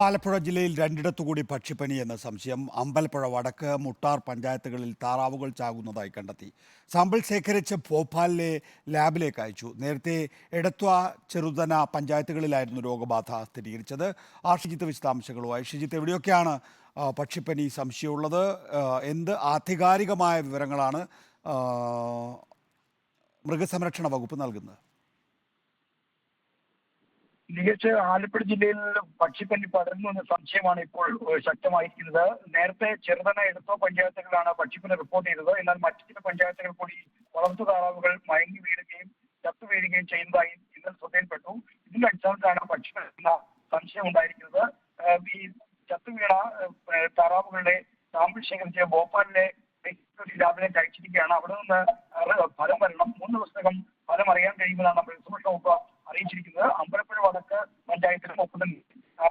ആലപ്പുഴ ജില്ലയിൽ രണ്ടിടത്തുകൂടി പക്ഷിപ്പനി എന്ന സംശയം. അമ്പലപ്പുഴ വടക്ക്, മുട്ടാർ പഞ്ചായത്തുകളിൽ താറാവുകൾ ചാകുന്നതായി കണ്ടെത്തി. സാമ്പിൾ ശേഖരിച്ച് ഭോപ്പാലിലെ ലാബിലേക്ക് അയച്ചു. നേരത്തെ എടത്വ, ചെറുതന പഞ്ചായത്തുകളിലായിരുന്നു രോഗബാധ സ്ഥിരീകരിച്ചത്. ഷിജിത്ത് വിശദാംശങ്ങളുമായി. ഷിജിത്ത്, എവിടെയൊക്കെയാണ് പക്ഷിപ്പനി സംശയമുള്ളത്? എന്ത് ആധികാരികമായ വിവരങ്ങളാണ് മൃഗസംരക്ഷണ വകുപ്പ് നൽകുന്നത്? തികച്ച് ആലപ്പുഴ ജില്ലയിൽ പക്ഷിപ്പനി പടർന്നു എന്ന സംശയമാണ് ഇപ്പോൾ ശക്തമായിരിക്കുന്നത്. നേരത്തെ ചെറുതന, എടത്വ പഞ്ചായത്തുകളാണ് പക്ഷിപ്പനി റിപ്പോർട്ട് ചെയ്തത്. എന്നാൽ മറ്റു ചില പഞ്ചായത്തുകൾ കൂടി വളർത്തു താറാവുകൾ മയങ്ങി വീഴുകയും ചത്തു വീഴുകയും ചെയ്യുന്നതായി ഇന്നലെ ശ്രദ്ധയിൽപ്പെട്ടു. ഇതിന്റെ അടിസ്ഥാനത്തിലാണ് പക്ഷിപ്പനി എന്ന സംശയം ഉണ്ടായിരിക്കുന്നത്. ഈ ചത്തു വീണ താറാവുകളുടെ സാമ്പിൾ ശേഖരിച്ച് ഭോപ്പാലിലെ ലാബിലേക്ക് അയച്ചിരിക്കുകയാണ്. അവിടെ നിന്ന് ഫലം വരണം. 3 ദിവസത്തിനകം ഫലം അറിയാൻ കഴിയുമെന്നാണ് മൃഗസംരക്ഷണ വകുപ്പ് അറിയിച്ചിരിക്കുന്നത്. അമ്പലപ്പുഴ വടക്ക് പഞ്ചായത്തിലും ഒപ്പം തന്നെ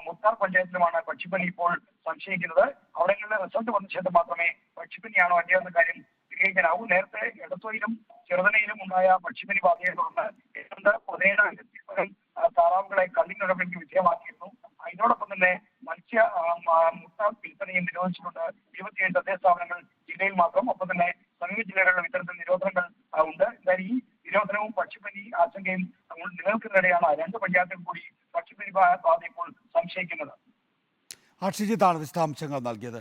മുട്ടാർ പഞ്ചായത്തിലുമാണ് പക്ഷിപ്പനി ഇപ്പോൾ സംശയിക്കുന്നത്. അവിടങ്ങളിലെ റിസൾട്ട് വന്ന ശേഷം മാത്രമേ പക്ഷിപ്പനിയാണോ അല്ലയോ എന്ന കാര്യം സ്ഥിരീകരിക്കാനാവൂ. നേരത്തെ എടത്വയിലും ചെറുതനയിലും ഉണ്ടായ പക്ഷിപ്പനി ബാധയെ തുടർന്ന് ഏതാണ്ട് 17,000 താറാവുകളെ കള്ളിങ് നടപടിക്ക് വിധേയമാക്കിയിരുന്നു. ഇതിനോടൊപ്പം തന്നെ മുട്ട വിൽപ്പനയും നിരോധിച്ചിട്ടുണ്ട്. 27 തദ്ദേശ സ്ഥാപനങ്ങൾ ജില്ലയിൽ മാത്രം. ഒപ്പം തന്നെ സമീപ ജില്ലകളിലും ഇത്തരത്തിൽ നിരോധനങ്ങൾ ഉണ്ട്. എന്തായാലും ഈ നിരോധനവും പക്ഷിപ്പനി ആശങ്കയും നിലനിൽക്കുന്നതിടെയാണ് 2 പഞ്ചായത്തുകൾ കൂടി പക്ഷിപ്പനി ബാധ ഇപ്പോൾ സംശയിക്കുന്നത്. ഷിജിത്താണ് വിശദാംശങ്ങൾ നൽകിയത്.